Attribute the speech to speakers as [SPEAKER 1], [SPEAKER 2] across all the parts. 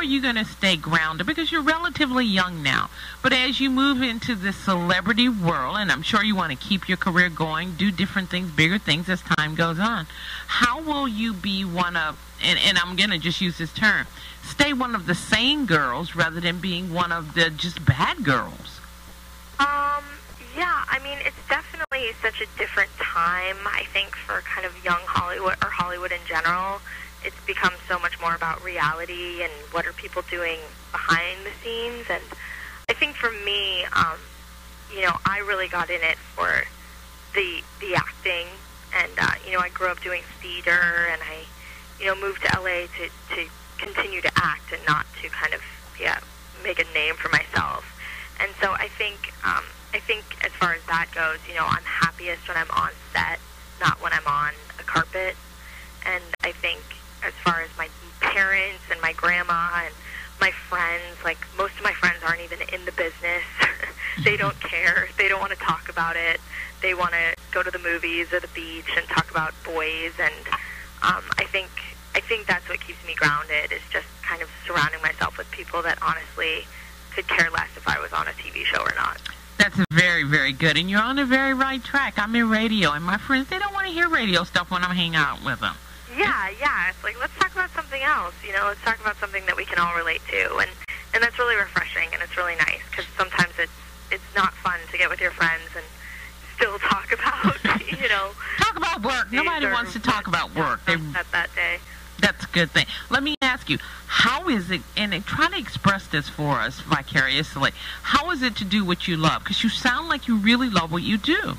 [SPEAKER 1] are you going to stay grounded? Because you're relatively young now. But as you move into the celebrity world, and I'm sure you want to keep your career going, do different things, bigger things as time goes on, how will you be one of, and I'm going to just use this term, stay one of the sane girls rather than being one of the just bad girls?
[SPEAKER 2] Yeah, I mean, it's definitely such a different time, I think, for kind of young Hollywood, or Hollywood in general. It's become so much more about reality and what are people doing behind the scenes. And I think for me, you know, I really got in it for the acting. And, you know, I grew up doing theater, and I, you know, moved to LA to continue to act and not to kind of, make a name for myself. And so I think as far as that goes, you know, I'm happiest when I'm on set, not when I'm on a carpet. And I think as far as my parents and my grandma and my friends, like most of my friends aren't even in the business. They don't care. They don't want to talk about it. They want to go to the movies or the beach and talk about boys. And I think that's what keeps me grounded, is just kind of surrounding myself with people that honestly could care less if I was on a TV show or not.
[SPEAKER 1] That's very, very good. And you're on the very right track. I'm in radio, and my friends, they don't want to hear radio stuff when I'm hanging out with them.
[SPEAKER 2] Yeah. It's like, let's talk about something else. You know, let's talk about something that we can all relate to. And that's really refreshing, and it's really nice, because sometimes it's not fun to get with your friends and still talk about, you know.
[SPEAKER 1] Talk about work. Nobody wants to talk about work.
[SPEAKER 2] That day.
[SPEAKER 1] That's a good thing. Let me ask you, how is it, and try to express this for us vicariously, how is it to do what you love? Because you sound like you really love what you do.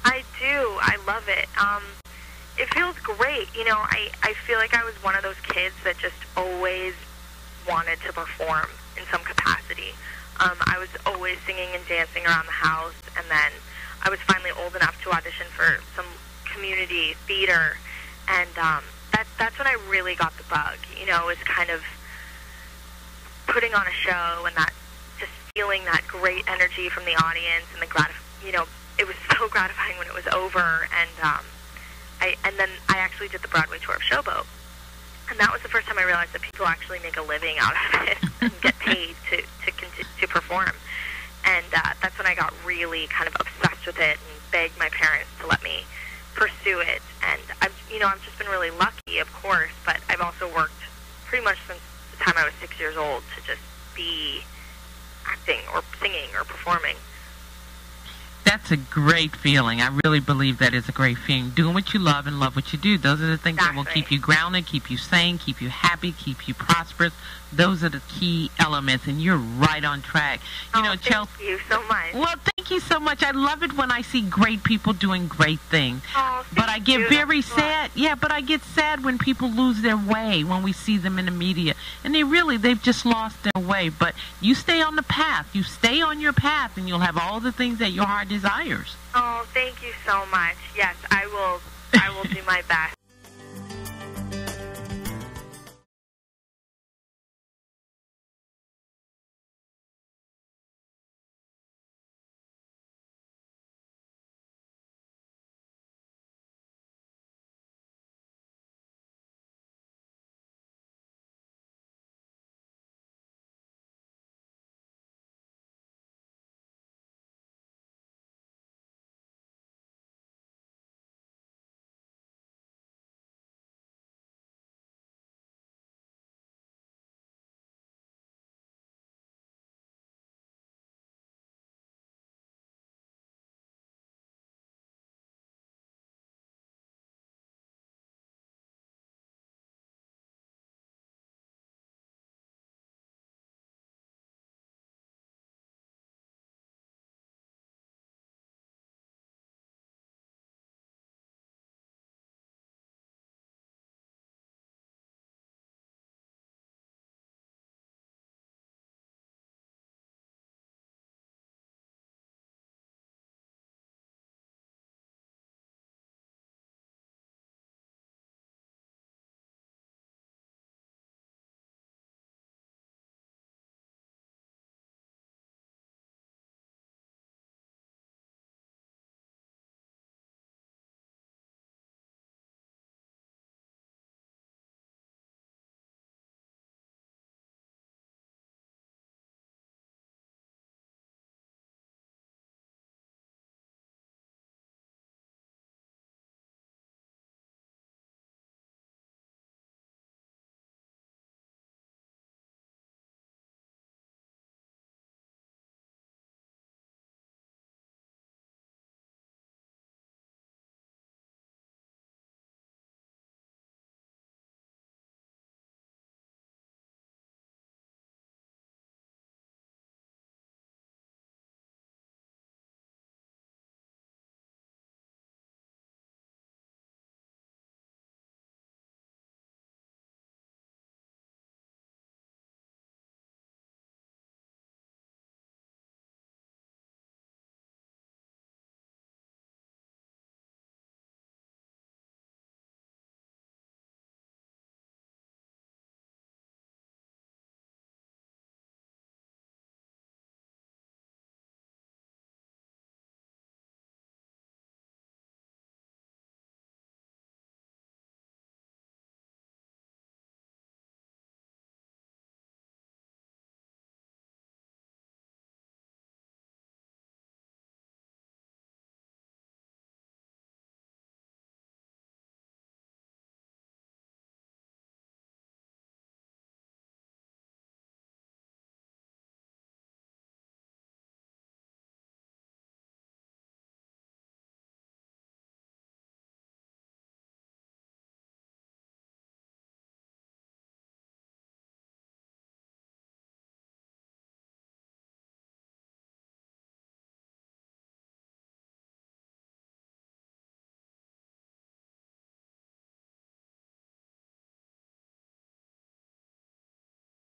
[SPEAKER 2] I do. I love it. It feels great. You know, I feel like I was one of those kids that just always wanted to perform in some capacity. I was always singing and dancing around the house, and then I was finally old enough to audition for some community theater, and that's when I really got the bug, you know, is kind of putting on a show and that just feeling that great energy from the audience, and you know, it was so gratifying when it was over. And then I actually did the Broadway tour of Showboat, and that was the first time I realized that people actually make a living out of it and get paid to perform. And that's when I got really kind of obsessed with it and begged my parents to let me pursue it. And I've just been really lucky, of course, but I've also worked pretty much since the time I was 6 years old to just be acting or singing or performing.
[SPEAKER 1] That's a great feeling. I really believe that is a great feeling. Doing what you love and love what you do. Those are the things that will keep you grounded, keep you sane, keep you happy, keep you prosperous. Those are the key elements, and you're right on track.
[SPEAKER 2] Thank you so much.
[SPEAKER 1] Well, thank you so much. I love it when I see great people doing great things.
[SPEAKER 2] But
[SPEAKER 1] I get very sad. Yeah, but I get sad when people lose their way, when we see them in the media. And they've just lost their way. But you stay on the path. You stay on your path, and you'll have all the things that your heart desires.
[SPEAKER 2] Oh, thank you so much. Yes, I will do my best.